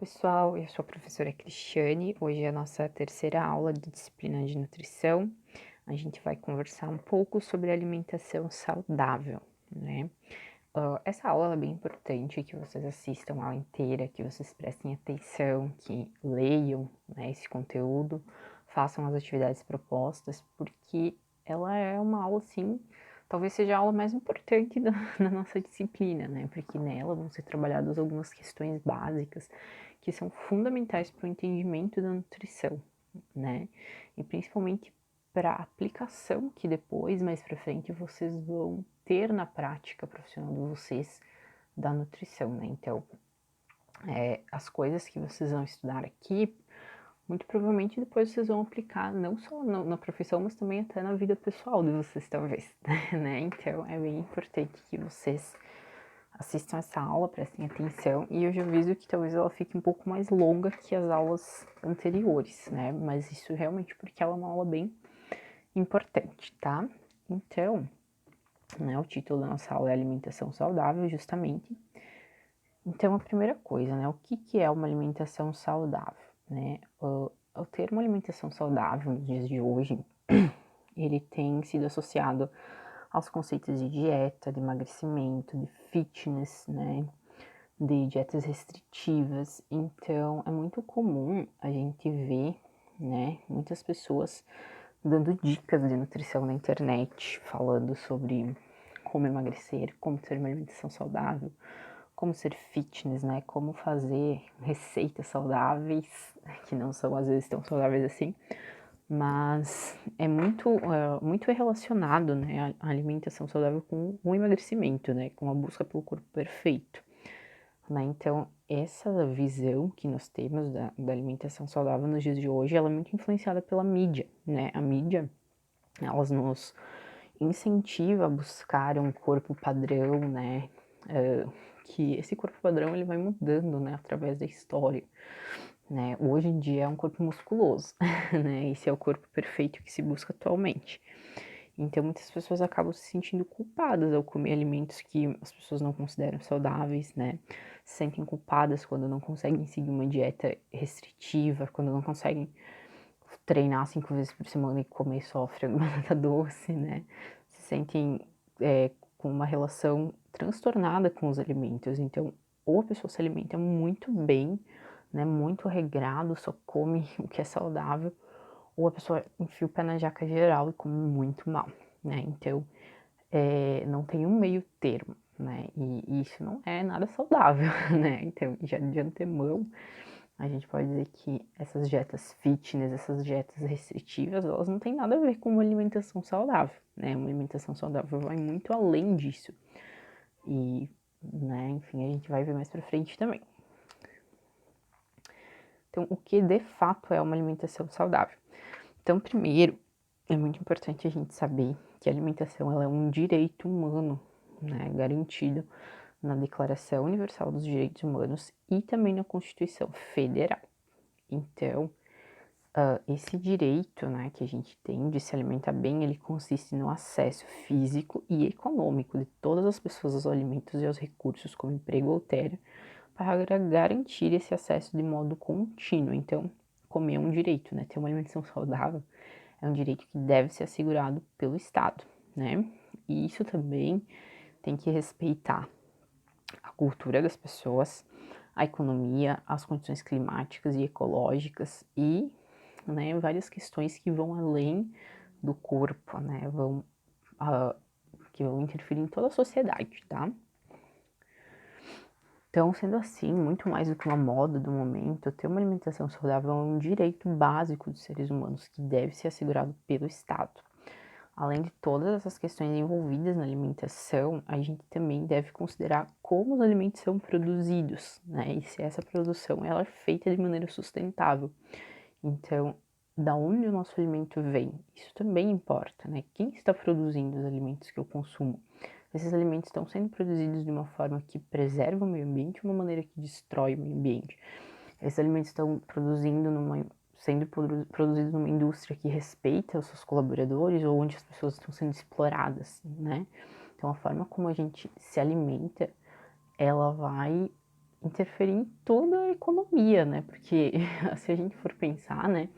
Pessoal, eu sou a professora Cristiane. Hoje é a nossa terceira aula de disciplina de nutrição. A gente vai conversar um pouco sobre alimentação saudável, né? Essa aula ela é bem importante que vocês assistam ela inteira, que vocês prestem atenção, que leiam, né, esse conteúdo, façam as atividades propostas, porque ela é uma aula, assim, talvez seja a aula mais importante da nossa disciplina, né? Porque nela vão ser trabalhadas algumas questões básicas que são fundamentais para o entendimento da nutrição, né? E principalmente para a aplicação que depois, mais para frente, vocês vão ter na prática profissional de vocês da nutrição, né? Então, as coisas que vocês vão estudar aqui, muito provavelmente depois vocês vão aplicar não só na profissão, mas também até na vida pessoal de vocês, talvez, né? Então, é bem importante que vocês assistam essa aula, prestem atenção, e eu já aviso que talvez ela fique um pouco mais longa que as aulas anteriores, né? Mas isso realmente porque ela é uma aula bem importante, tá? Então, né, o título da nossa aula é Alimentação Saudável, justamente. Então, a primeira coisa, né, o que é uma alimentação saudável, né? O termo alimentação saudável nos dias de hoje, ele tem sido associado aos conceitos de dieta, de emagrecimento, de fitness, né? De dietas restritivas. Então, é muito comum a gente ver, né, muitas pessoas dando dicas de nutrição na internet, falando sobre como emagrecer, como ter uma alimentação saudável, como ser fitness, né, como fazer receitas saudáveis, que não são às vezes tão saudáveis assim, mas é muito relacionado, né, a alimentação saudável com o emagrecimento, né, com a busca pelo corpo perfeito. Né? Então, essa visão que nós temos da alimentação saudável nos dias de hoje, ela é muito influenciada pela mídia, né? A mídia, elas nos incentiva a buscar um corpo padrão, né? Que esse corpo padrão, ele vai mudando, né? Através da história, né? Hoje em dia é um corpo musculoso, né? Esse é o corpo perfeito que se busca atualmente. Então, muitas pessoas acabam se sentindo culpadas ao comer alimentos que as pessoas não consideram saudáveis, né? Se sentem culpadas quando não conseguem seguir uma dieta restritiva, quando não conseguem treinar 5 vezes por semana e comer só frango e batata doce, né? Se sentem com uma relação transtornada com os alimentos. Então, ou a pessoa se alimenta muito bem, né? Muito regrado, só come o que é saudável, ou a pessoa enfia o pé na jaca geral e come muito mal, né? Então, não tem um meio termo, né? E isso não é nada saudável, né? Então, já de antemão, a gente pode dizer que essas dietas fitness, essas dietas restritivas, elas não têm nada a ver com uma alimentação saudável, né? Uma alimentação saudável vai muito além disso. E, né, enfim, a gente vai ver mais pra frente também. Então, o que de fato é uma alimentação saudável? Então, primeiro, é muito importante a gente saber que a alimentação ela é um direito humano, né, garantido na Declaração Universal dos Direitos Humanos e também na Constituição Federal. Então, esse direito, né, que a gente tem de se alimentar bem, ele consiste no acesso físico e econômico de todas as pessoas aos alimentos e aos recursos, como emprego ou terra, para garantir esse acesso de modo contínuo. Então, comer é um direito, né? Ter uma alimentação saudável é um direito que deve ser assegurado pelo Estado, né? E isso também tem que respeitar a cultura das pessoas, a economia, as condições climáticas e ecológicas e, né, várias questões que vão além do corpo, né? Que vão interferir em toda a sociedade, tá? Então, sendo assim, muito mais do que uma moda do momento, ter uma alimentação saudável é um direito básico dos seres humanos que deve ser assegurado pelo Estado. Além de todas essas questões envolvidas na alimentação, a gente também deve considerar como os alimentos são produzidos, né? E se essa produção ela é feita de maneira sustentável. Então, da onde o nosso alimento vem? Isso também importa, né? Quem está produzindo os alimentos que eu consumo? Esses alimentos estão sendo produzidos de uma forma que preserva o meio ambiente ou uma maneira que destrói o meio ambiente? Esses alimentos estão sendo produzidos numa indústria que respeita os seus colaboradores ou onde as pessoas estão sendo exploradas, né? Então, a forma como a gente se alimenta, ela vai interferir em toda a economia, né, porque se a gente for pensar, né,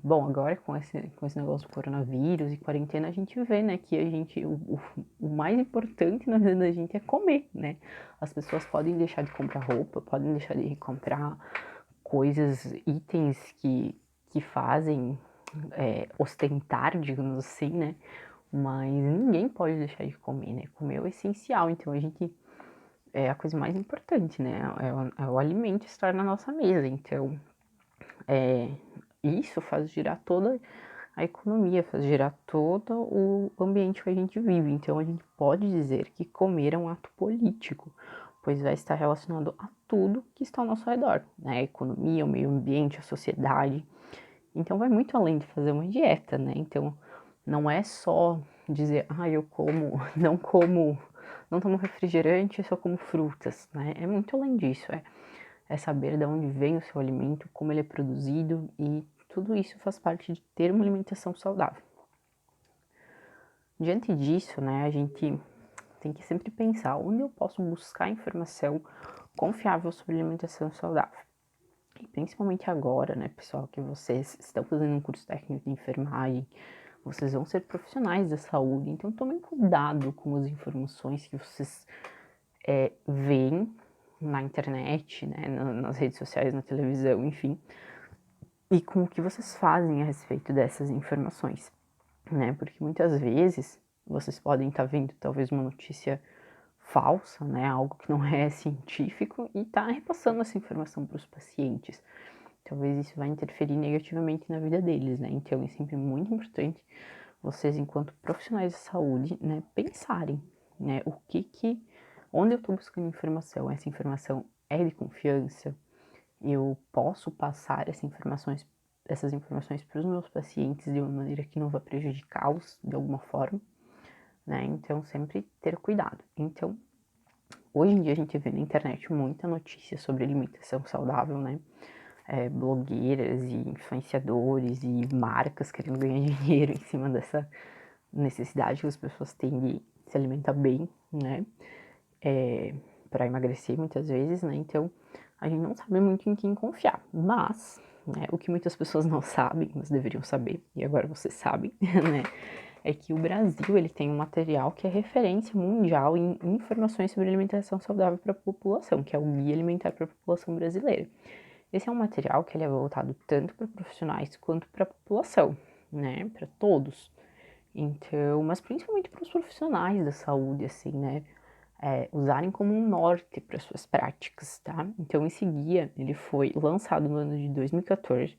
bom, agora com esse negócio do coronavírus e quarentena, a gente vê, né, que a gente o mais importante na vida da gente é comer, né. As pessoas podem deixar de comprar roupa, podem deixar de comprar coisas, itens que fazem, ostentar, digamos assim, né, mas ninguém pode deixar de comer, né, comer é o essencial, então a gente é a coisa mais importante, né, é o alimento estar na nossa mesa, então, isso faz girar toda a economia, faz girar todo o ambiente que a gente vive. Então a gente pode dizer que comer é um ato político, pois vai estar relacionado a tudo que está ao nosso redor, né? A economia, o meio ambiente, a sociedade. Então vai muito além de fazer uma dieta, né? Então não é só dizer, eu como, não tomo refrigerante, eu só como frutas, né? É muito além disso, é saber de onde vem o seu alimento, como ele é produzido e tudo isso faz parte de ter uma alimentação saudável. Diante disso, né, a gente tem que sempre pensar onde eu posso buscar informação confiável sobre alimentação saudável. E principalmente agora, né, pessoal, que vocês estão fazendo um curso técnico de enfermagem, vocês vão ser profissionais da saúde, então tomem cuidado com as informações que vocês veem na internet, né, nas redes sociais, na televisão, enfim, e com o que vocês fazem a respeito dessas informações, né? Porque muitas vezes vocês podem estar vendo talvez uma notícia falsa, né? Algo que não é científico e tá repassando essa informação para os pacientes. Talvez isso vai interferir negativamente na vida deles, né? Então é sempre muito importante vocês, enquanto profissionais de saúde, né, pensarem, né, onde eu estou buscando informação. Essa informação é de confiança? Eu posso passar essas informações para os meus pacientes de uma maneira que não vá prejudicá-los de alguma forma, né? Então, sempre ter cuidado. Então, hoje em dia a gente vê na internet muita notícia sobre alimentação saudável, né? Blogueiras e influenciadores e marcas querendo ganhar dinheiro em cima dessa necessidade que as pessoas têm de se alimentar bem, né? Para emagrecer muitas vezes, né? Então, a gente não sabe muito em quem confiar, mas, né, o que muitas pessoas não sabem, mas deveriam saber, e agora vocês sabem, né, é que o Brasil, ele tem um material que é referência mundial em informações sobre alimentação saudável para a população, que é o Guia Alimentar para a População Brasileira. Esse é um material que ele é voltado tanto para profissionais quanto para a população, né, para todos. Então, mas principalmente para os profissionais da saúde, assim, né, usarem como um norte para suas práticas, tá? Então, esse guia, ele foi lançado no ano de 2014,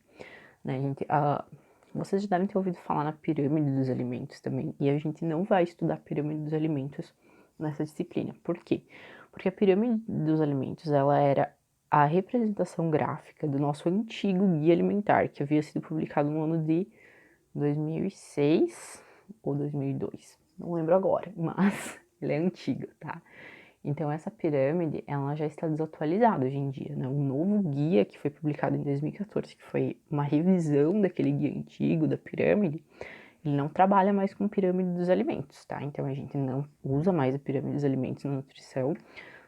né, gente? Vocês já devem ter ouvido falar na pirâmide dos alimentos também, e a gente não vai estudar a pirâmide dos alimentos nessa disciplina. Por quê? Porque a pirâmide dos alimentos, ela era a representação gráfica do nosso antigo guia alimentar, que havia sido publicado no ano de 2006 ou 2002, não lembro agora, mas ele é antigo, tá? Então essa pirâmide, ela já está desatualizada hoje em dia, né? Um novo guia que foi publicado em 2014, que foi uma revisão daquele guia antigo da pirâmide, ele não trabalha mais com pirâmide dos alimentos, tá? Então a gente não usa mais a pirâmide dos alimentos na nutrição.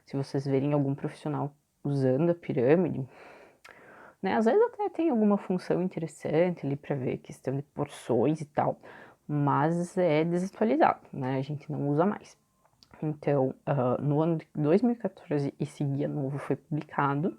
Se vocês verem algum profissional usando a pirâmide, né? Às vezes até tem alguma função interessante ali para ver questão de porções e tal, mas é desatualizado, né? A gente não usa mais. Então, no ano de 2014, esse guia novo foi publicado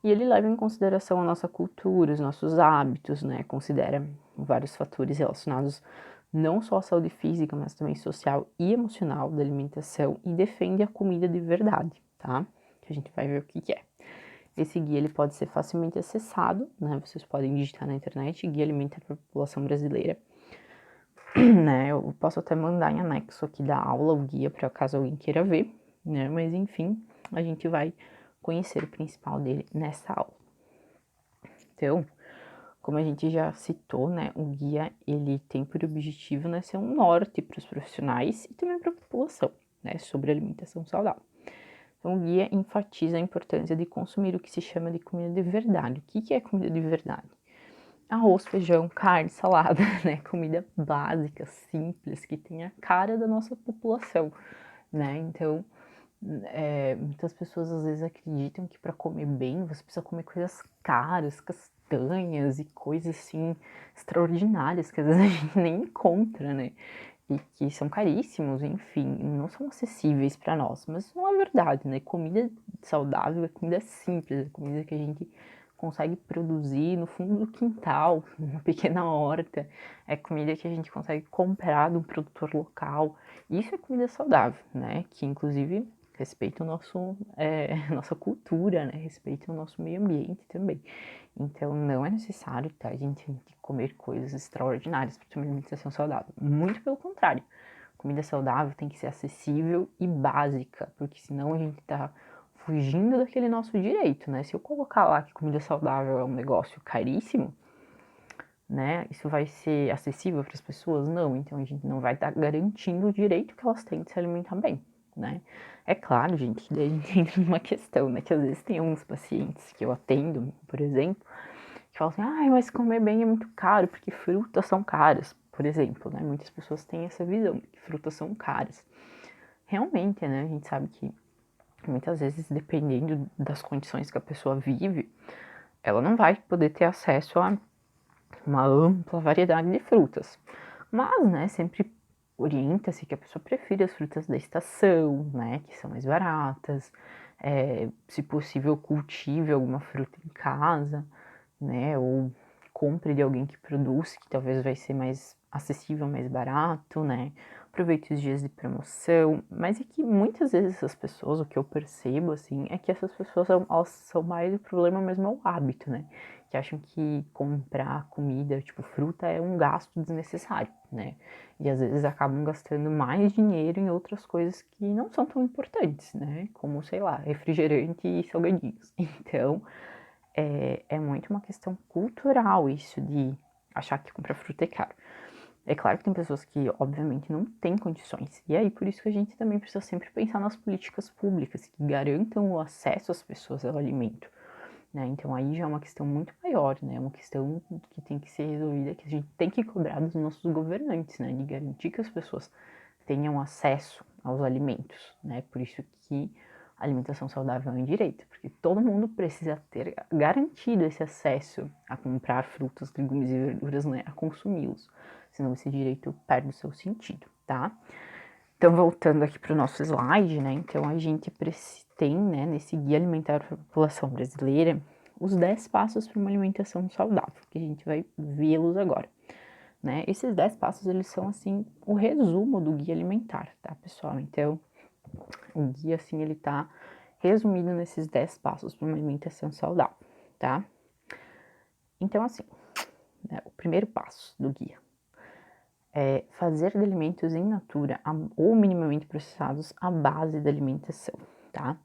e ele leva em consideração a nossa cultura, os nossos hábitos, né? Considera vários fatores relacionados não só à saúde física, mas também social e emocional da alimentação e defende a comida de verdade, tá? Que a gente vai ver o que que é. Esse guia ele pode ser facilmente acessado, né? Vocês podem digitar na internet Guia Alimentar para a População Brasileira, né? Eu posso até mandar em anexo aqui da aula o guia para caso alguém queira ver, né? Mas enfim, a gente vai conhecer o principal dele nessa aula. Então, como a gente já citou, né, o guia ele tem por objetivo, né, ser um norte para os profissionais e também para a população, né, sobre alimentação saudável. Então, o guia enfatiza a importância de consumir o que se chama de comida de verdade. O que é comida de verdade? Arroz, feijão, carne, salada, né? Comida básica, simples, que tem a cara da nossa população, né? Então, Muitas pessoas às vezes acreditam que para comer bem você precisa comer coisas caras, castanhas e coisas assim extraordinárias que às vezes a gente nem encontra, né? E que são caríssimos, enfim, não são acessíveis para nós. Mas não é verdade, né? Comida saudável é comida simples, é comida que a gente consegue produzir no fundo do quintal, numa pequena horta, é comida que a gente consegue comprar de um produtor local. Isso é comida saudável, né? Que inclusive respeita o nosso, nossa cultura, né? Respeita o nosso meio ambiente também. Então não é necessário, tá, a gente comer coisas extraordinárias para ter uma alimentação saudável. Muito pelo contrário. Comida saudável tem que ser acessível e básica, porque senão a gente tá fugindo daquele nosso direito, né? Se eu colocar lá que comida saudável é um negócio caríssimo, né? Isso vai ser acessível para as pessoas? Não, então a gente não vai estar garantindo o direito que elas têm de se alimentar bem, né? É claro, gente, que daí a gente entra numa questão, né? Que às vezes tem alguns pacientes que eu atendo, por exemplo, que falam assim, ai, mas comer bem é muito caro, porque frutas são caras, por exemplo, né? Muitas pessoas têm essa visão, que frutas são caras. Realmente, né? A gente sabe que muitas vezes, dependendo das condições que a pessoa vive, ela não vai poder ter acesso a uma ampla variedade de frutas. Mas, né, sempre orienta-se que a pessoa prefira as frutas da estação, né, que são mais baratas, se possível cultive alguma fruta em casa, né, ou compre de alguém que produz, que talvez vai ser mais acessível, mais barato, né, aproveite os dias de promoção, mas é que muitas vezes essas pessoas, o que eu percebo, assim, é que essas pessoas, elas são mais, o problema mesmo é o hábito, né, que acham que comprar comida, tipo fruta, é um gasto desnecessário, né? E às vezes acabam gastando mais dinheiro em outras coisas que não são tão importantes, né? Como, sei lá, refrigerante e salgadinhos. Então, é muito uma questão cultural isso de achar que comprar fruta é caro. É claro que tem pessoas que, obviamente, não têm condições. E aí, por isso que a gente também precisa sempre pensar nas políticas públicas que garantam o acesso às pessoas ao alimento. Né? Então aí já é uma questão muito maior, né? É uma questão que tem que ser resolvida, que a gente tem que cobrar dos nossos governantes, né? De garantir que as pessoas tenham acesso aos alimentos, né? Por isso que a alimentação saudável é um direito, porque todo mundo precisa ter garantido esse acesso a comprar frutas, legumes e verduras, né? A consumi-los, senão esse direito perde o seu sentido, tá? Então, voltando aqui para o nosso slide, né? Então, a gente tem, né, nesse guia alimentar para a população brasileira, os 10 passos para uma alimentação saudável, que a gente vai vê-los agora, né? Esses 10 passos, eles são, assim, o resumo do guia alimentar, tá, pessoal? Então, o guia, assim, ele tá resumido nesses 10 passos para uma alimentação saudável, tá? Então, assim, né, o primeiro passo do guia é fazer de alimentos em natura ou minimamente processados a base da alimentação, tá?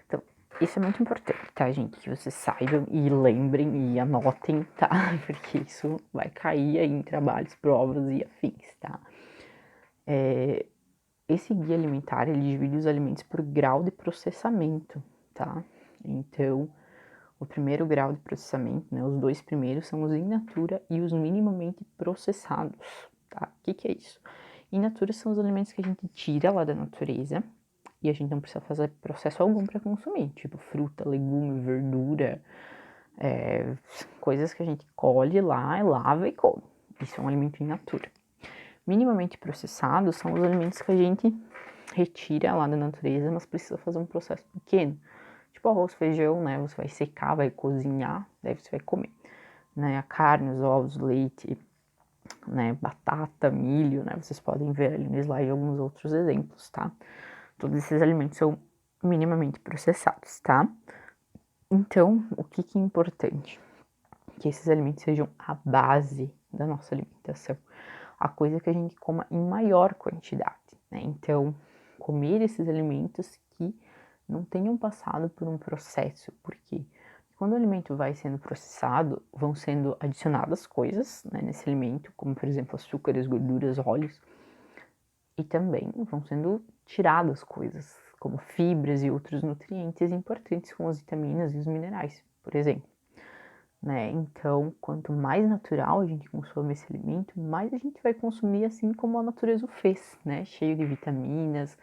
Então, isso é muito importante, tá, gente? Que vocês saibam e lembrem e anotem, tá? Porque isso vai cair aí em trabalhos, provas e afins, tá? Esse guia alimentar, ele divide os alimentos por grau de processamento, tá? Então, o primeiro grau de processamento, né, os dois primeiros são os in natura e os minimamente processados, tá? O que é isso? In natura são os alimentos que a gente tira lá da natureza e a gente não precisa fazer processo algum para consumir, tipo fruta, legume, verdura, coisas que a gente colhe lá, lava e come. Isso é um alimento in natura. Minimamente processados são os alimentos que a gente retira lá da natureza, mas precisa fazer um processo pequeno. Tipo arroz, feijão, né? Você vai secar, vai cozinhar, daí você vai comer. Né? A carne, os ovos, leite, né? Batata, milho, né? Vocês podem ver ali no slide alguns outros exemplos, tá? Todos esses alimentos são minimamente processados, tá? Então, o que é importante? Que esses alimentos sejam a base da nossa alimentação. A coisa que a gente coma em maior quantidade, né? Então, comer esses alimentos que não tenham passado por um processo. Por quê? Quando o alimento vai sendo processado, vão sendo adicionadas coisas, né, nesse alimento, como por exemplo açúcares, gorduras, óleos, e também vão sendo tiradas coisas, como fibras e outros nutrientes importantes, como as vitaminas e os minerais, por exemplo. Né? Então, quanto mais natural a gente consome esse alimento, mais a gente vai consumir assim como a natureza o fez, né? Cheio de vitaminas,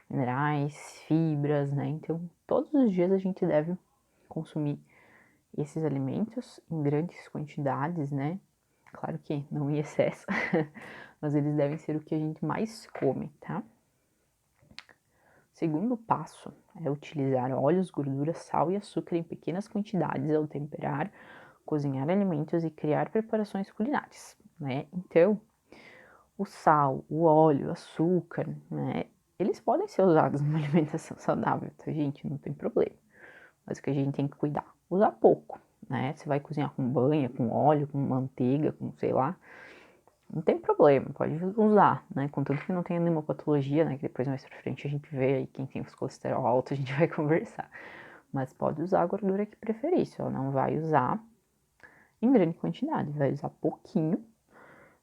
minerais, fibras, né? Então, todos os dias a gente deve consumir esses alimentos em grandes quantidades, né? Claro que não em excesso, mas eles devem ser o que a gente mais come, tá? Segundo passo é utilizar óleos, gorduras, sal e açúcar em pequenas quantidades ao temperar, cozinhar alimentos e criar preparações culinárias, né? Então, o sal, o óleo, o açúcar, né? Eles podem ser usados numa alimentação saudável, tá, gente? Não tem problema. Mas o que a gente tem que cuidar, usar pouco, né? Você vai cozinhar com banha, com óleo, com manteiga, com sei lá, não tem problema, pode usar, né? Contanto que não tenha nenhuma patologia, né? Que depois mais pra frente a gente vê aí quem tem os colesterol alto, a gente vai conversar. Mas pode usar a gordura que preferir, só não vai usar em grande quantidade, vai usar pouquinho,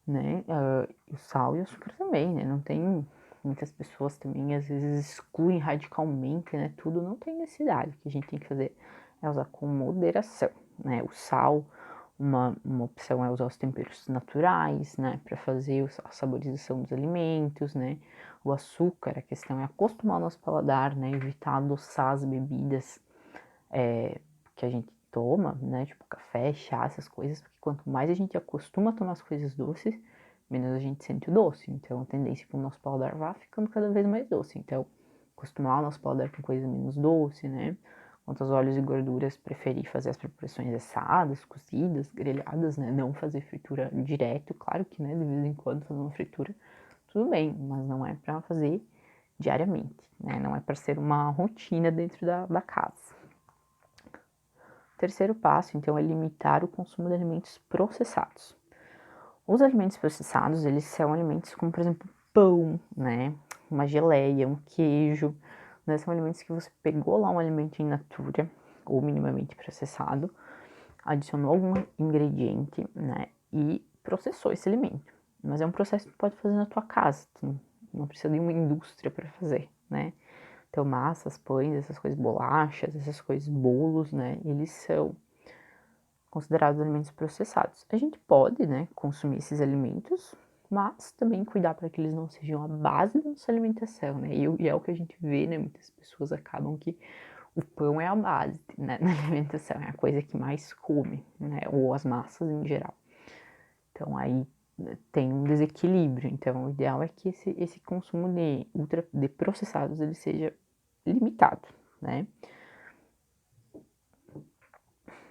né? O sal e o açúcar também, né? Não tem. Muitas pessoas também às vezes excluem radicalmente, né? Tudo não tem necessidade. O que a gente tem que fazer é usar com moderação, né? O sal, uma opção é usar os temperos naturais, né? Para fazer a saborização dos alimentos, né? O açúcar, a questão é acostumar o nosso paladar, né? Evitar adoçar as bebidas que a gente toma, né? Tipo café, chá, essas coisas, porque quanto mais a gente acostuma a tomar as coisas doces, menos a gente sente o doce. Então, a tendência para o nosso paladar vá ficando cada vez mais doce. Então, acostumar o nosso paladar com coisas menos doce, né? Quanto aos óleos e gorduras, preferir fazer as preparações assadas, cozidas, grelhadas, né? Não fazer fritura direto. Claro que, né, de vez em quando fazer uma fritura, tudo bem, mas não é para fazer diariamente, né? Não é para ser uma rotina dentro da casa. Terceiro passo, então, é limitar o consumo de alimentos processados. Os alimentos processados, eles são alimentos como, por exemplo, pão, né? Uma geleia, um queijo, né? São alimentos que você pegou lá um alimento in natura, ou minimamente processado, adicionou algum ingrediente, né? E processou esse alimento. Mas é um processo que tu pode fazer na tua casa, tu não precisa de uma indústria para fazer, né? Então, massas, pães, essas coisas, bolachas, essas coisas, bolos, né? Eles são considerados alimentos processados. A gente pode, né, consumir esses alimentos, mas também cuidar para que eles não sejam a base da nossa alimentação, né? E é o que a gente vê, né? Muitas pessoas acabam que o pão é a base, né, na alimentação, é a coisa que mais come, né? Ou as massas em geral. Então aí tem um desequilíbrio. Então o ideal é que esse consumo de processados ele seja limitado, né?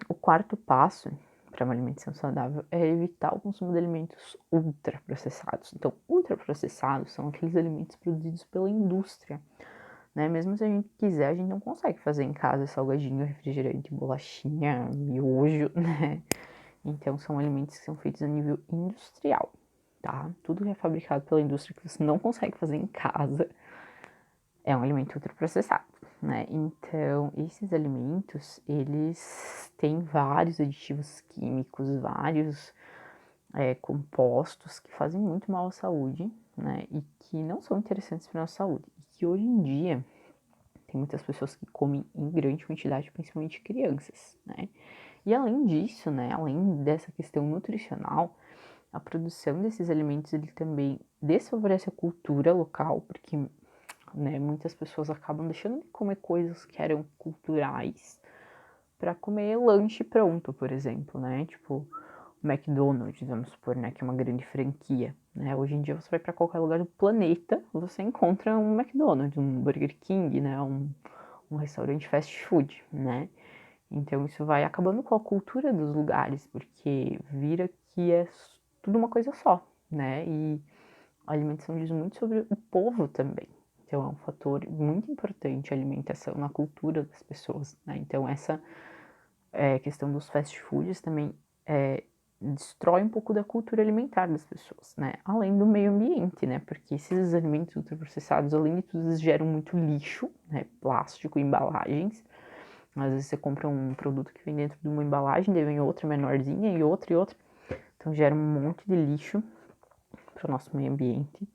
O quarto passo para uma alimentação saudável é evitar o consumo de alimentos ultraprocessados. Então, ultraprocessados são aqueles alimentos produzidos pela indústria, né? Mesmo se a gente quiser, a gente não consegue fazer em casa salgadinho, refrigerante, bolachinha, miojo, né? Então, são alimentos que são feitos a nível industrial, tá? Tudo que é fabricado pela indústria que você não consegue fazer em casa é um alimento ultraprocessado, né? Então, esses alimentos, eles têm vários aditivos químicos, vários compostos que fazem muito mal à saúde, né? E que não são interessantes para a nossa saúde. E que hoje em dia, tem muitas pessoas que comem em grande quantidade, principalmente crianças, né? E além disso, né, além dessa questão nutricional, a produção desses alimentos, ele também desfavorece a cultura local, porque né? Muitas pessoas acabam deixando de comer coisas que eram culturais para comer lanche pronto, por exemplo, né? Tipo, o McDonald's, vamos supor, né? Que é uma grande franquia, né? Hoje em dia você vai para qualquer lugar do planeta, você encontra um McDonald's, um Burger King, né? Um restaurante fast food, né? Então isso vai acabando com a cultura dos lugares, porque vira que é tudo uma coisa só, né? E a alimentação diz muito sobre o povo também. Então é um fator muito importante a alimentação na cultura das pessoas, né? Então essa questão dos fast foods também destrói um pouco da cultura alimentar das pessoas, né? Além do meio ambiente, né? Porque esses alimentos ultraprocessados, além de tudo, eles geram muito lixo, né? Plástico, embalagens. Às vezes você compra um produto que vem dentro de uma embalagem, daí vem outra menorzinha e outra e outra. Então gera um monte de lixo para o nosso meio ambiente.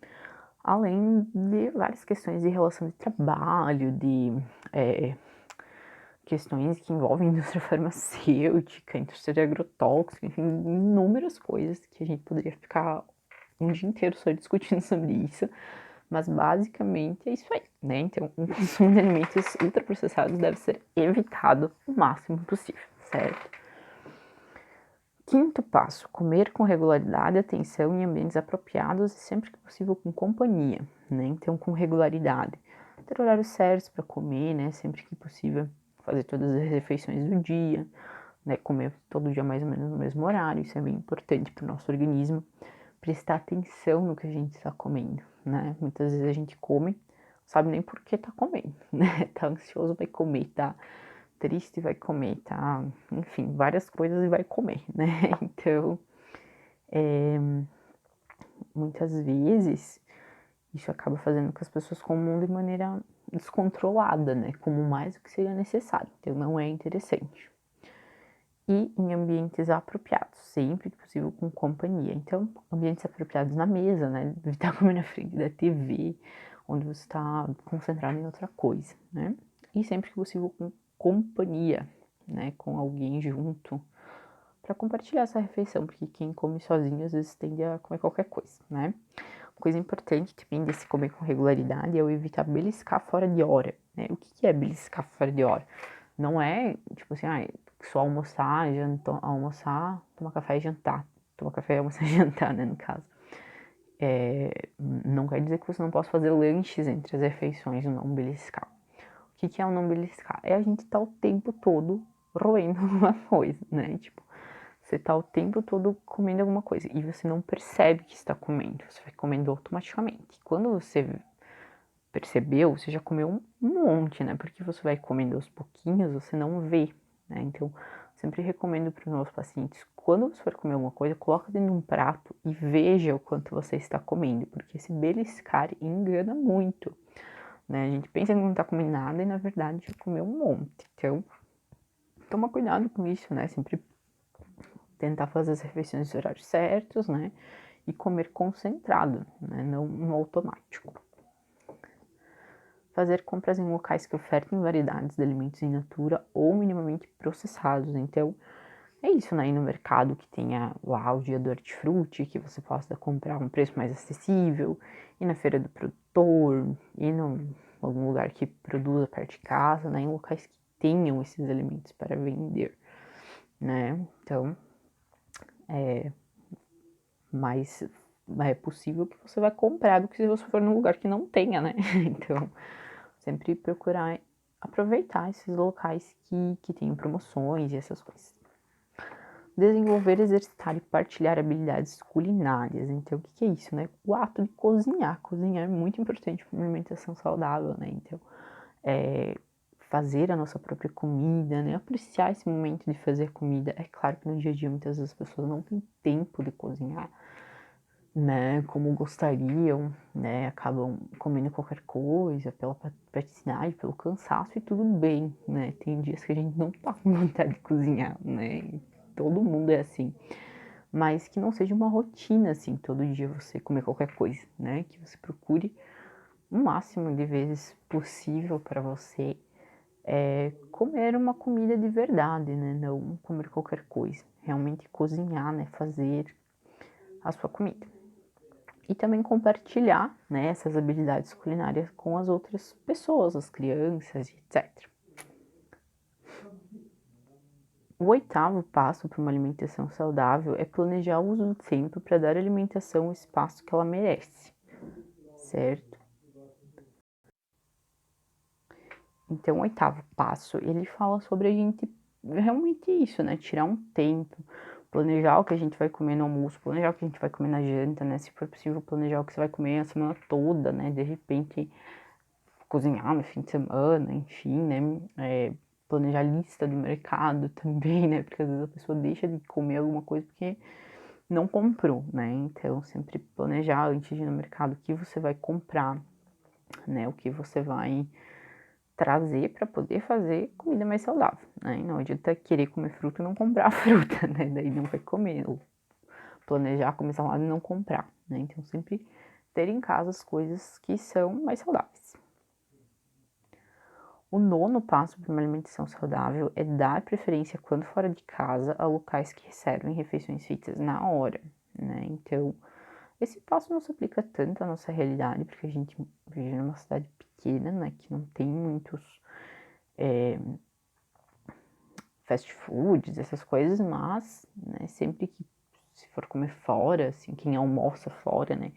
Além de várias questões de relação de trabalho, de questões que envolvem indústria farmacêutica, indústria agrotóxica, enfim, inúmeras coisas que a gente poderia ficar um dia inteiro só discutindo sobre isso, Mas basicamente é isso aí, né? Então, o consumo de alimentos ultraprocessados deve ser evitado o máximo possível, certo? Quinto passo, comer com regularidade, atenção em ambientes apropriados e sempre que possível com companhia, né? Então, com regularidade. Ter horários certos para comer, né? Sempre que possível, fazer todas as refeições do dia, né? Comer todo dia mais ou menos no mesmo horário, isso é bem importante para o nosso organismo. Prestar atenção no que a gente está comendo, né? Muitas vezes a gente come, não sabe nem por que tá comendo, né? Tá ansioso, vai comer, tá triste, vai comer, tá? Enfim, várias coisas e vai comer, né? Então, muitas vezes, isso acaba fazendo com que as pessoas comam de maneira descontrolada, né? Como mais do que seria necessário. Então, não é interessante. E em ambientes apropriados, sempre que possível com companhia. Então, ambientes apropriados na mesa, né? Evitar comer na frente da TV, onde você está concentrado em outra coisa, né? E sempre que possível com companhia, né? Com alguém junto, para compartilhar essa refeição, porque quem come sozinho às vezes tende a comer qualquer coisa, né? Uma coisa importante também de se comer com regularidade é o evitar beliscar fora de hora, né? O que é beliscar fora de hora? Não é, tipo assim, só almoçar, almoçar, tomar café e jantar. Tomar café, almoçar e jantar, né, no caso. Não quer dizer que você não possa fazer lanches entre as refeições, o não beliscar. O que é o não beliscar? É a gente estar o tempo todo roendo alguma coisa, né? Tipo, você tá o tempo todo comendo alguma coisa e você não percebe que está comendo, você vai comendo automaticamente. Quando você percebeu, você já comeu um monte, né? Porque você vai comendo aos pouquinhos, você não vê, né? Então, sempre recomendo para os meus pacientes, quando você for comer alguma coisa, coloca dentro de um prato e veja o quanto você está comendo, porque esse beliscar engana muito, né? A gente pensa que não está comendo nada e na verdade já comeu um monte. Então, toma cuidado com isso, né? Sempre tentar fazer as refeições nos horários certos, né? E comer concentrado, né? Não no automático. Fazer compras em locais que ofertem variedades de alimentos in natura ou minimamente processados. Então, é isso, né? Ir no mercado que tenha lá o dia do hortifruti, que você possa comprar a um preço mais acessível, ir na feira do produtor, ir em algum lugar que produza perto de casa, né? Em locais que tenham esses alimentos para vender, né? Então, mais é possível que você vai comprar do que se você for num lugar que não tenha, né? Então, sempre procurar aproveitar esses locais que tenham promoções e essas coisas. Desenvolver, exercitar e partilhar habilidades culinárias. Então, o que é isso, né? O ato de cozinhar. Cozinhar é muito importante para uma alimentação saudável, né? Então, fazer a nossa própria comida, né? Apreciar esse momento de fazer comida. É claro que no dia a dia muitas vezes as pessoas não têm tempo de cozinhar, né, como gostariam, né, acabam comendo qualquer coisa pela praticidade, pelo cansaço e tudo bem, né, tem dias que a gente não tá com vontade de cozinhar, né, todo mundo é assim, mas que não seja uma rotina, assim, todo dia você comer qualquer coisa, né, que você procure o máximo de vezes possível para você comer uma comida de verdade, né, não comer qualquer coisa, realmente cozinhar, né, fazer a sua comida. E também compartilhar, né, essas habilidades culinárias com as outras pessoas, as crianças, etc. O oitavo passo para uma alimentação saudável é planejar o uso do tempo para dar à alimentação o espaço que ela merece, certo? Então, o oitavo passo, ele fala sobre a gente realmente isso, né? Tirar um tempo, planejar o que a gente vai comer no almoço, planejar o que a gente vai comer na janta, né? Se for possível, planejar o que você vai comer a semana toda, né? De repente, cozinhar no fim de semana, enfim, né? Planejar lista do mercado também, né? Porque às vezes a pessoa deixa de comer alguma coisa porque não comprou, né? Então, sempre planejar antes de ir no mercado o que você vai comprar, né? O que você vai trazer para poder fazer comida mais saudável, né? Não adianta querer comer fruta e não comprar fruta, né? Daí não vai comer. Ou planejar comer salada e não comprar, né? Então, sempre ter em casa as coisas que são mais saudáveis. O nono passo para uma alimentação saudável é dar preferência, quando fora de casa, a locais que servem refeições feitas na hora, né? Então, Esse passo não se aplica tanto à nossa realidade, porque a gente vive numa cidade pequena, né, que não tem muitos fast foods, essas coisas, mas, né, sempre que se for comer fora, assim, quem almoça fora, né,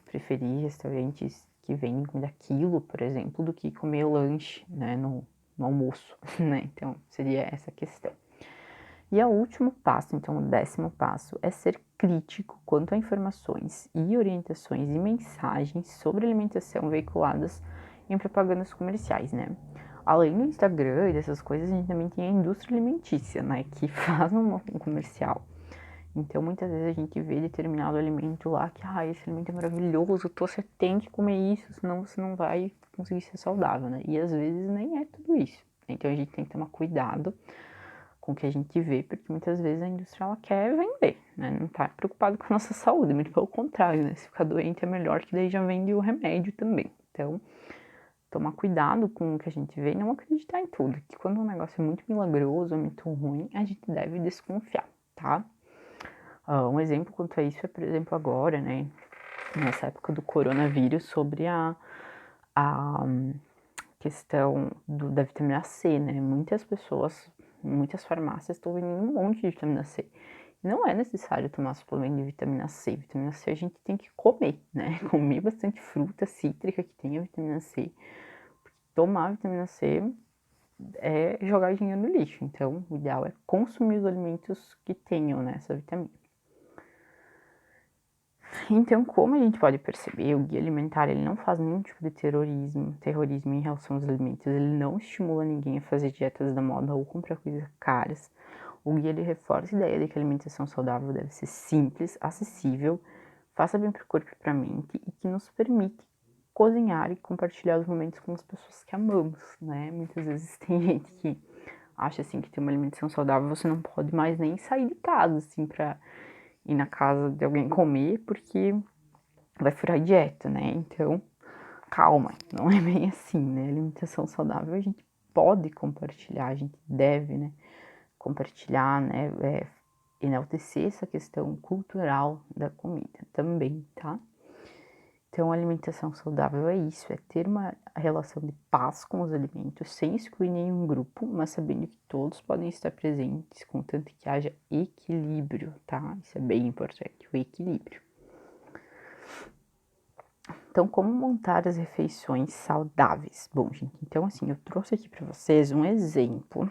preferir restaurantes que vendem comida quilo, por exemplo, do que comer lanche, né, no almoço, né, então seria essa a questão. E o último passo, então o 10º passo, é ser crítico quanto a informações e orientações e mensagens sobre alimentação veiculadas em propagandas comerciais, né? Além do Instagram e dessas coisas, a gente também tem a indústria alimentícia, né? Que faz um comercial. Então, muitas vezes a gente vê determinado alimento lá que, esse alimento é maravilhoso, você tem que comer isso, senão você não vai conseguir ser saudável, né? E às vezes nem é tudo isso. Então, a gente tem que tomar cuidado com o que a gente vê, porque muitas vezes a indústria ela quer vender, né? Não tá preocupado com a nossa saúde, muito pelo contrário, né? Se ficar doente é melhor, que daí já vende o remédio também. Então, tomar cuidado com o que a gente vê e não acreditar em tudo. Que quando um negócio é muito milagroso, muito ruim, a gente deve desconfiar, tá? Um exemplo quanto a isso é, por exemplo, agora, né? Nessa época do coronavírus, sobre a questão da vitamina C, né? Muitas farmácias estão vendendo um monte de vitamina C. Não é necessário tomar suplemento de vitamina C. Vitamina C a gente tem que comer, né? Comer bastante fruta cítrica que tenha vitamina C. Tomar vitamina C é jogar dinheiro no lixo. Então, o ideal é consumir os alimentos que tenham, né, essa vitamina. Então, como a gente pode perceber, o guia alimentar ele não faz nenhum tipo de terrorismo em relação aos alimentos, ele não estimula ninguém a fazer dietas da moda ou comprar coisas caras. O guia ele reforça a ideia de que a alimentação saudável deve ser simples, acessível, faça bem para o corpo e para a mente e que nos permite cozinhar e compartilhar os momentos com as pessoas que amamos, né? Muitas vezes tem gente que acha assim que ter uma alimentação saudável você não pode mais nem sair de casa assim para ir na casa de alguém comer porque vai furar a dieta, né? Então, calma, não é bem assim, né? Alimentação saudável a gente pode compartilhar, a gente deve, né? Compartilhar, né? Enaltecer essa questão cultural da comida também, tá? Então, a alimentação saudável é isso, é ter uma relação de paz com os alimentos, sem excluir nenhum grupo, mas sabendo que todos podem estar presentes, contanto que haja equilíbrio, tá? Isso é bem importante, o equilíbrio. Então, como montar as refeições saudáveis? Bom, gente, então assim, eu trouxe aqui para vocês um exemplo,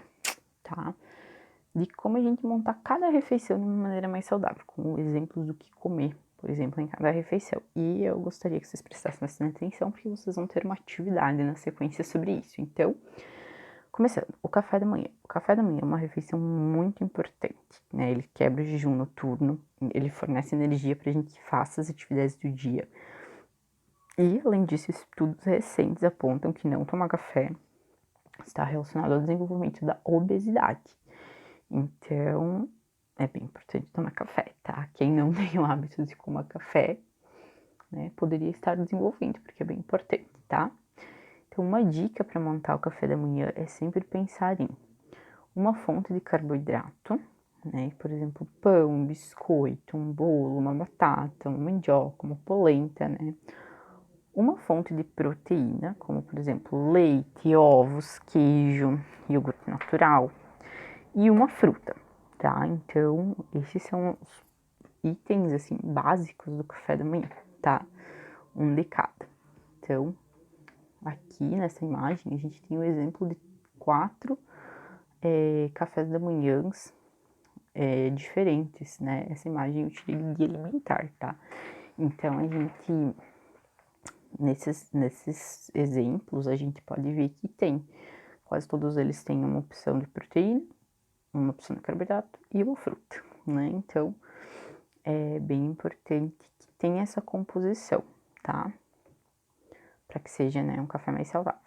tá? De como a gente montar cada refeição de uma maneira mais saudável, com exemplos do que comer, por exemplo, em cada refeição. E eu gostaria que vocês prestassem bastante atenção, porque vocês vão ter uma atividade na sequência sobre isso. Então, começando, o café da manhã. O café da manhã é uma refeição muito importante, né? Ele quebra o jejum noturno, ele fornece energia para a gente que faça as atividades do dia. E, além disso, estudos recentes apontam que não tomar café está relacionado ao desenvolvimento da obesidade. Então, é bem importante tomar café, tá? Quem não tem o hábito de tomar café, né, poderia estar desenvolvendo, porque é bem importante, tá? Então, uma dica para montar o café da manhã é sempre pensar em uma fonte de carboidrato, né? Por exemplo, pão, um biscoito, um bolo, uma batata, uma mandioca, uma polenta, né? Uma fonte de proteína, como por exemplo leite, ovos, queijo, iogurte natural, e uma fruta, tá? Então, esses são os itens, assim, básicos do café da manhã, tá? Um de cada. Então, aqui nessa imagem, a gente tem o exemplo de 4 cafés da manhã diferentes, né? Essa imagem eu tirei do guia alimentar, tá? Então, a gente, nesses exemplos, a gente pode ver que tem, quase todos eles têm uma opção de proteína, uma opção de carboidrato e uma fruta, né? Então, é bem importante que tenha essa composição, tá? Para que seja, né, um café mais saudável.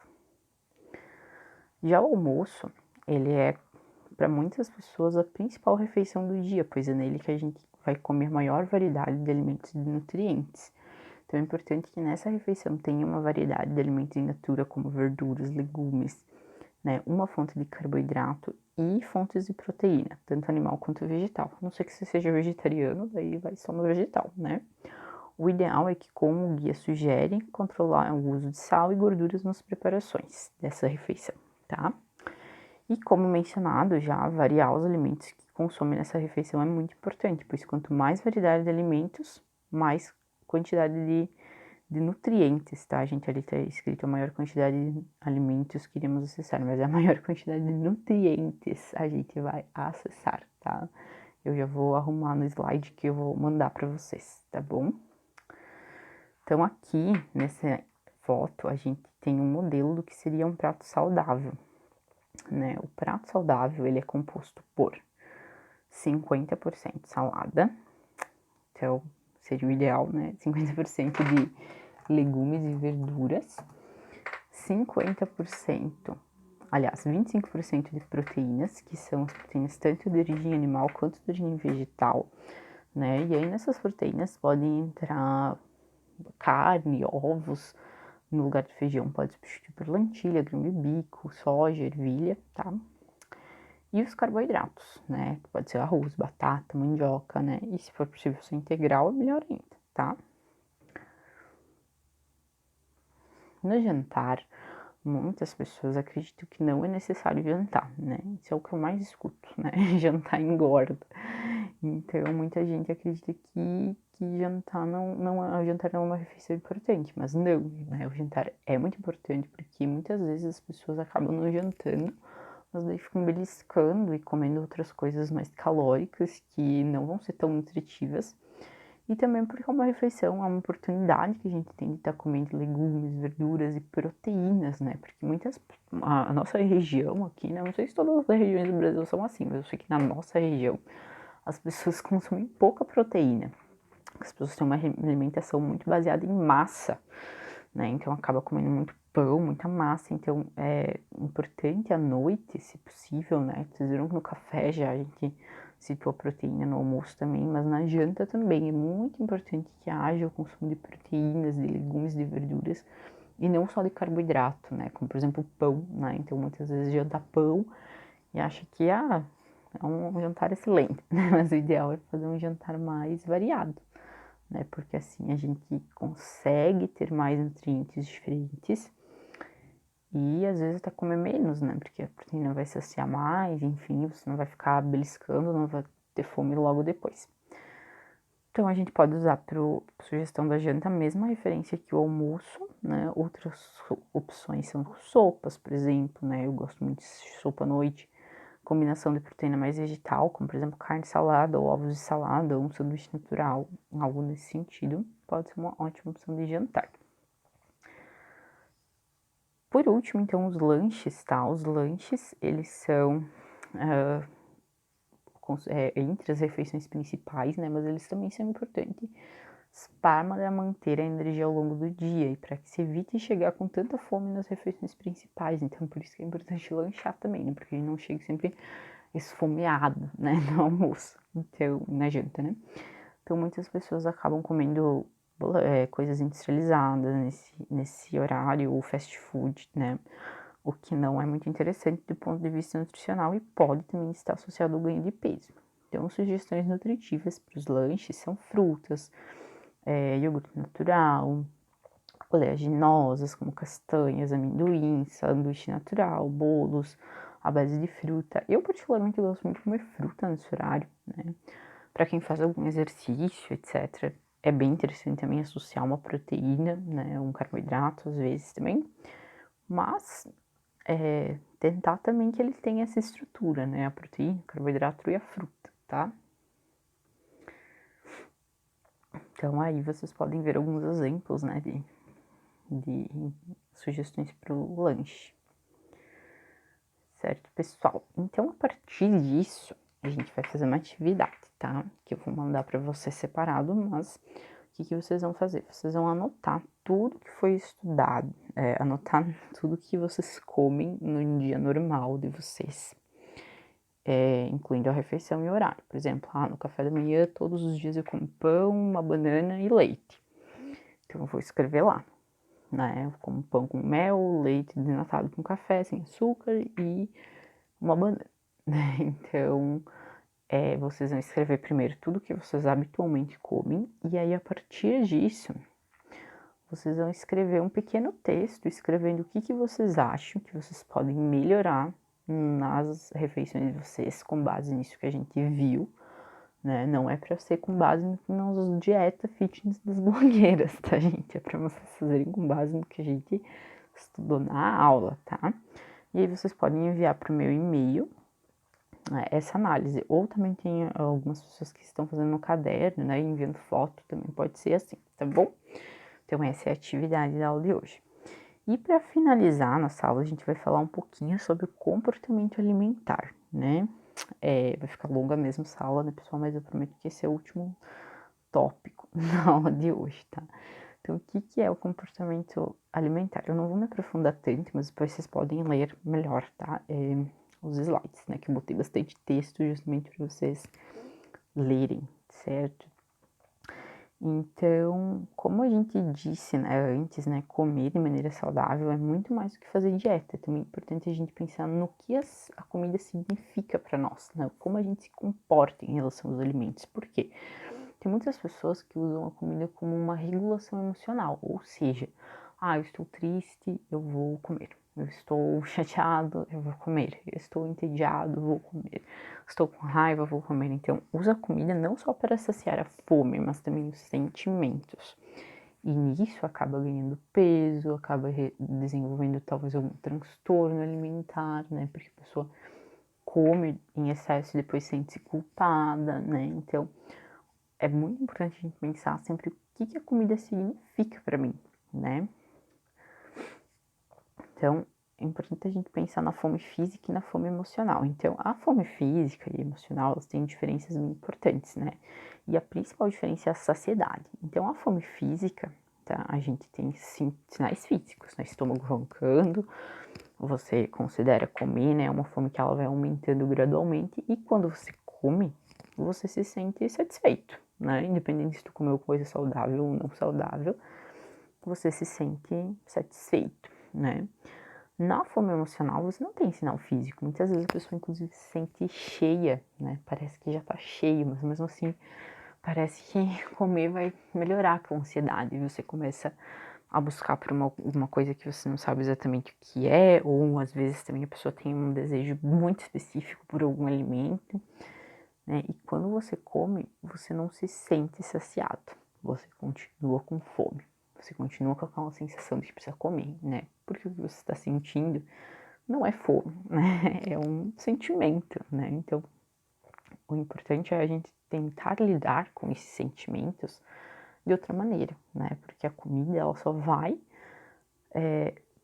Já o almoço, ele é, para muitas pessoas, a principal refeição do dia, pois é nele que a gente vai comer maior variedade de alimentos e de nutrientes. Então, é importante que nessa refeição tenha uma variedade de alimentos in natura, como verduras, legumes, né, uma fonte de carboidrato e fontes de proteína, tanto animal quanto vegetal. A não ser que você seja vegetariano, daí vai só no vegetal, né? O ideal é que, como o guia sugere, controlar o uso de sal e gorduras nas preparações dessa refeição, tá? E como mencionado já, variar os alimentos que consome nessa refeição é muito importante, pois quanto mais variedade de alimentos, mais quantidade de nutrientes, tá, gente? Ali tá escrito a maior quantidade de alimentos que iremos acessar, mas é a maior quantidade de nutrientes a gente vai acessar, tá? Eu já vou arrumar no slide que eu vou mandar para vocês, tá bom? Então aqui, nessa foto, a gente tem um modelo do que seria um prato saudável, né? O prato saudável, ele é composto por 50% salada, então seria o ideal, né? 50% de legumes e verduras, 50%, aliás, 25% de proteínas, que são as proteínas tanto de origem animal quanto de origem vegetal, né? E aí nessas proteínas podem entrar carne, ovos, no lugar de feijão pode substituir por lentilha, grão de bico, soja, ervilha, tá? E os carboidratos, né? Pode ser arroz, batata, mandioca, né? E se for possível ser integral, é melhor ainda, tá? No jantar, muitas pessoas acreditam que não é necessário jantar, né? Isso é o que eu mais escuto, né? Jantar engorda. Então, muita gente acredita que jantar o jantar não é uma refeição importante, mas não, né? O jantar é muito importante porque muitas vezes as pessoas acabam não jantando, mas daí ficam beliscando e comendo outras coisas mais calóricas que não vão ser tão nutritivas. E também porque é uma refeição, é uma oportunidade que a gente tem de estar comendo legumes, verduras e proteínas, né? Porque a nossa região aqui, né? Não sei se todas as regiões do Brasil são assim, mas eu sei que na nossa região as pessoas consomem pouca proteína. As pessoas têm uma alimentação muito baseada em massa, né? Então acaba comendo muito pão, muita massa. Então é importante à noite, se possível, né? Vocês viram que no café já a gente citou a proteína, no almoço também, mas na janta também é muito importante que haja o consumo de proteínas, de legumes, de verduras e não só de carboidrato, né? Como por exemplo pão, né? Então muitas vezes janta pão e acha que é um jantar excelente, né? Mas o ideal é fazer um jantar mais variado, né? Porque assim a gente consegue ter mais nutrientes diferentes e às vezes até comer menos, né? Porque a proteína vai saciar mais, enfim, você não vai ficar beliscando, não vai ter fome logo depois. Então a gente pode usar para sugestão da janta a mesma referência que o almoço, né? Outras opções são sopas, por exemplo, né? Eu gosto muito de sopa à noite, combinação de proteína mais vegetal, como por exemplo carne salada ou ovos de salada ou um sanduíche natural, algo nesse sentido, pode ser uma ótima opção de jantar. Por último, então, os lanches, tá? Os lanches, eles são entre as refeições principais, né? Mas eles também são importantes para manter a energia ao longo do dia e para que se evite chegar com tanta fome nas refeições principais. Então, por isso que é importante lanchar também, né? Porque a gente não chega sempre esfomeado, né? No almoço, então, na janta, né? Então, muitas pessoas acabam comendo coisas industrializadas nesse horário, ou fast food, né? O que não é muito interessante do ponto de vista nutricional e pode também estar associado ao ganho de peso. Então, sugestões nutritivas para os lanches são frutas, iogurte natural, oleaginosas como castanhas, amendoim, sanduíche natural, bolos à base de fruta. Eu particularmente gosto muito de comer fruta nesse horário, né? Para quem faz algum exercício, etc. É bem interessante também associar uma proteína, né? Um carboidrato às vezes também. Mas tentar também que ele tenha essa estrutura, né? A proteína, o carboidrato e a fruta, tá? Então aí vocês podem ver alguns exemplos, né? De sugestões para o lanche. Certo, pessoal? Então, a partir disso, a gente vai fazer uma atividade, tá? Que eu vou mandar para vocês separado, mas o que vocês vão fazer? Vocês vão anotar tudo que foi estudado, anotar tudo que vocês comem no dia normal de vocês, incluindo a refeição e o horário. Por exemplo, no café da manhã, todos os dias eu como pão, uma banana e leite. Então, eu vou escrever lá, né? Eu como pão com mel, leite desnatado com café, sem açúcar e uma banana, né? Então, vocês vão escrever primeiro tudo que vocês habitualmente comem, e aí a partir disso, vocês vão escrever um pequeno texto, escrevendo o que vocês acham que vocês podem melhorar nas refeições de vocês, com base nisso que a gente viu, né? Não é para ser com base nas dieta fitness das blogueiras, tá, gente? É para vocês fazerem com base no que a gente estudou na aula, tá? E aí vocês podem enviar para o meu e-mail, né, essa análise. Ou também tem algumas pessoas que estão fazendo no caderno, né? Enviando foto, também pode ser assim, tá bom? Então essa é a atividade da aula de hoje. E para finalizar nossa aula, a gente vai falar um pouquinho sobre o comportamento alimentar, né? Vai ficar longa mesmo essa aula, né, pessoal? Mas eu prometo que esse é o último tópico da aula de hoje, tá? Então, o que é o comportamento alimentar? Eu não vou me aprofundar tanto, mas depois vocês podem ler melhor, tá? Os slides, né? Que eu botei bastante texto justamente para vocês lerem, certo? Então, como a gente disse, né, antes, né, comer de maneira saudável é muito mais do que fazer dieta. É também importante a gente pensar no que a comida significa para nós, né? Como a gente se comporta em relação aos alimentos. Por quê? Tem muitas pessoas que usam a comida como uma regulação emocional, ou seja, eu estou triste, eu vou comer. Eu estou chateado, eu vou comer. Eu estou entediado, vou comer. Estou com raiva, vou comer. Então, usa a comida não só para saciar a fome, mas também os sentimentos. E nisso acaba ganhando peso, acaba desenvolvendo talvez algum transtorno alimentar, né? Porque a pessoa come em excesso e depois sente-se culpada, né? Então, é muito importante a gente pensar sempre o que a comida significa para mim, né? Então, é importante a gente pensar na fome física e na fome emocional. Então, a fome física e emocional, elas têm diferenças muito importantes, né? E a principal diferença é a saciedade. Então, a fome física, tá? A gente tem sinais físicos, né? Estômago roncando, você considera comer, né? É uma fome que ela vai aumentando gradualmente e quando você come, você se sente satisfeito, né? Independente se tu comeu coisa saudável ou não saudável, você se sente satisfeito, né? Na fome emocional, você não tem sinal físico. Muitas vezes a pessoa, inclusive, se sente cheia, né? Parece que já tá cheio, mas mesmo assim, parece que comer vai melhorar com a ansiedade. Você começa a buscar por uma coisa que você não sabe exatamente o que é, ou às vezes também a pessoa tem um desejo muito específico por algum alimento, né? E quando você come, você não se sente saciado, você continua com fome, você continua com aquela sensação de que precisa comer, né? Porque o que você está sentindo não é fome, né? É um sentimento, né? Então, o importante é a gente tentar lidar com esses sentimentos de outra maneira, né? Porque a comida, ela só vai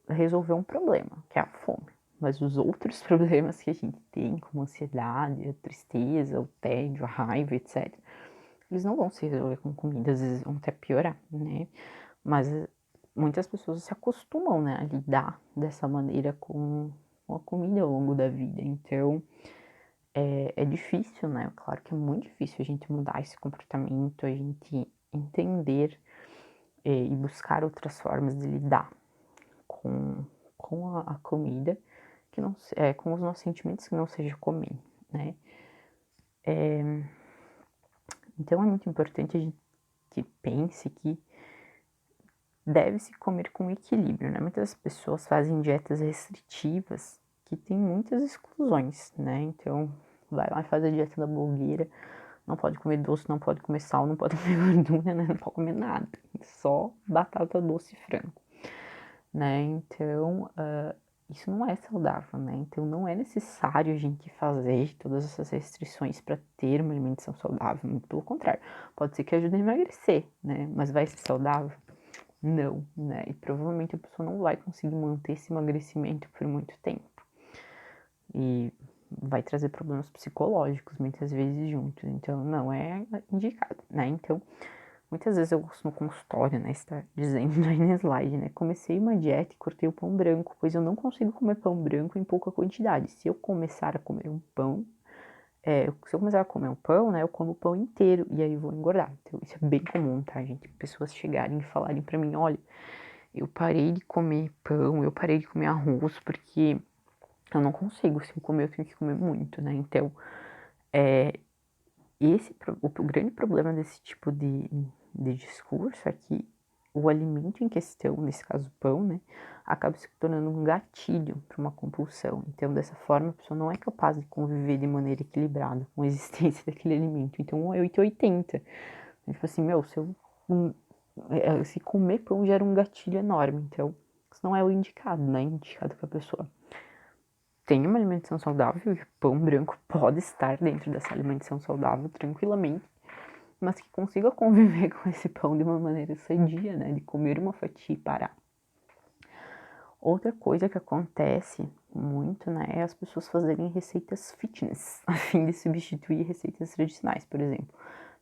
resolver um problema, que é a fome. Mas os outros problemas que a gente tem, como a ansiedade, a tristeza, o tédio, a raiva, etc., eles não vão se resolver com comida, às vezes vão até piorar, né? Mas muitas pessoas se acostumam, né, a lidar dessa maneira com a comida ao longo da vida. Então, é difícil, né? Claro que é muito difícil a gente mudar esse comportamento, a gente entender e buscar outras formas de lidar com, com a comida, que não, com os nossos sentimentos que não seja comer, né? Então é muito importante a gente que pense que deve-se comer com equilíbrio, né? Muitas pessoas fazem dietas restritivas que tem muitas exclusões, né? Então vai lá e faz a dieta da blogueira, não pode comer doce, não pode comer sal, não pode comer gordura, né? Não pode comer nada, só batata doce e frango, né? Então, isso não é saudável, né? Então, não é necessário a gente fazer todas essas restrições para ter uma alimentação saudável, muito pelo contrário. Pode ser que ajude a emagrecer, né? Mas vai ser saudável? Não, né? E provavelmente a pessoa não vai conseguir manter esse emagrecimento por muito tempo. E vai trazer problemas psicológicos muitas vezes juntos. Então, não é indicado, né? Então, muitas vezes eu gosto no consultório, né, está dizendo aí no slide, né, comecei uma dieta e cortei o pão branco, pois eu não consigo comer pão branco em pouca quantidade. Se eu começar a comer um pão, se eu começar a comer um pão, né, eu como o pão inteiro e aí eu vou engordar. Então isso é bem comum, tá, gente? Pessoas chegarem e falarem pra mim, olha, eu parei de comer pão, eu parei de comer arroz porque eu não consigo, se eu comer eu tenho que comer muito, né? Então, O grande problema desse tipo de discurso é que o alimento em questão, nesse caso o pão, né, acaba se tornando um gatilho para uma compulsão. Então, dessa forma, a pessoa não é capaz de conviver de maneira equilibrada com a existência daquele alimento. Então, é 880. Tipo assim, meu, se comer pão gera um gatilho enorme. Então, isso não é o indicado, né? Indicado para a pessoa tem uma alimentação saudável, e pão branco pode estar dentro dessa alimentação saudável tranquilamente, mas que consiga conviver com esse pão de uma maneira sadia, né? De comer uma fatia e parar. Outra coisa que acontece muito, né, é as pessoas fazerem receitas fitness, a fim de substituir receitas tradicionais, por exemplo,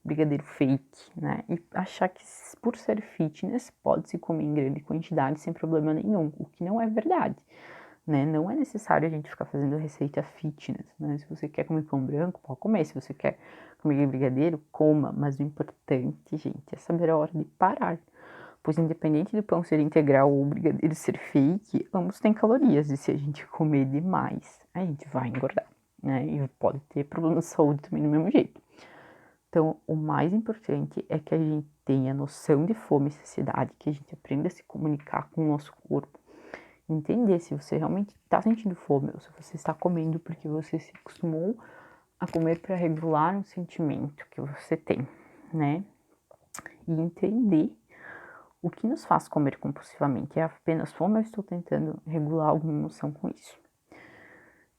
brigadeiro fake, né, e achar que por ser fitness pode se comer em grande quantidade sem problema nenhum, o que não é verdade, né, não é necessário a gente ficar fazendo receita fitness, né, se você quer comer pão branco, pode comer, se você quer comer brigadeiro, coma, mas o importante, gente, é saber a hora de parar. Pois independente do pão ser integral ou o brigadeiro ser fake, ambos têm calorias e se a gente comer demais, a gente vai engordar, né? E pode ter problemas de saúde também do mesmo jeito. Então, o mais importante é que a gente tenha noção de fome e saciedade, que a gente aprenda a se comunicar com o nosso corpo, entender se você realmente está sentindo fome ou se você está comendo porque você se acostumou a comer para regular um sentimento que você tem, né? E entender o que nos faz comer compulsivamente? É apenas fome ou eu estou tentando regular alguma emoção com isso?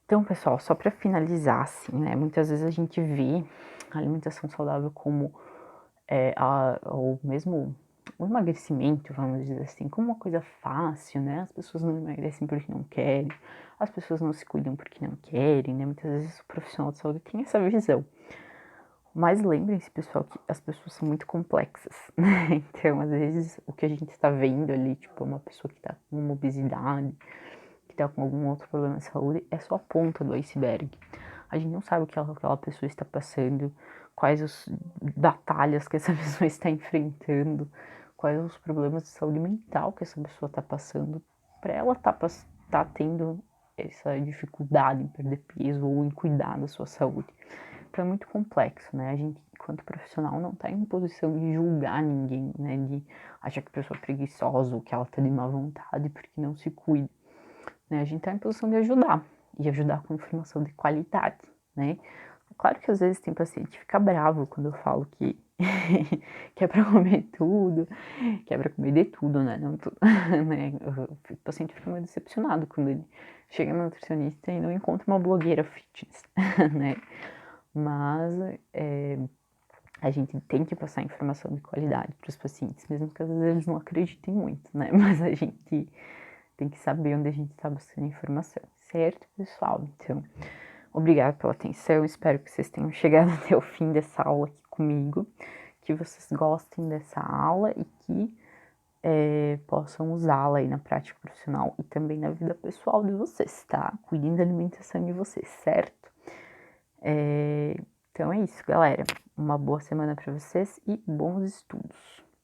Então, pessoal, só para finalizar, assim, né? Muitas vezes a gente vê a alimentação saudável como ou mesmo o emagrecimento, vamos dizer assim, como uma coisa fácil, né? As pessoas não emagrecem porque não querem, as pessoas não se cuidam porque não querem, né? Muitas vezes o profissional de saúde tem essa visão. Mas lembrem-se, pessoal, que as pessoas são muito complexas, né? Então, às vezes, o que a gente está vendo ali, tipo, uma pessoa que está com uma obesidade, que está com algum outro problema de saúde, é só a ponta do iceberg. A gente não sabe o que aquela pessoa está passando, quais as batalhas que essa pessoa está enfrentando, quais os problemas de saúde mental que essa pessoa está passando, para ela tá tendo essa dificuldade em perder peso ou em cuidar da sua saúde. Então é muito complexo, né? A gente, enquanto profissional, não está em posição de julgar ninguém, né? De achar que a pessoa é preguiçosa ou que ela está de má vontade porque não se cuida, né? A gente está em posição de ajudar e ajudar com informação de qualidade, né? Claro que às vezes tem paciente que fica bravo quando eu falo que que é pra comer tudo, que é pra comer de tudo, né? Não tudo, né? O paciente fica meio decepcionado quando ele chega no nutricionista e não encontra uma blogueira fitness, né? Mas a gente tem que passar informação de qualidade para os pacientes, mesmo que às vezes eles não acreditem muito, né? Mas a gente tem que saber onde a gente está buscando informação, certo, pessoal? Então, obrigada pela atenção, espero que vocês tenham chegado até o fim dessa aula aqui comigo, que vocês gostem dessa aula e que possam usá-la aí na prática profissional e também na vida pessoal de vocês, tá? Cuidem da alimentação de vocês, certo? Então é isso, galera. Uma boa semana para vocês e bons estudos.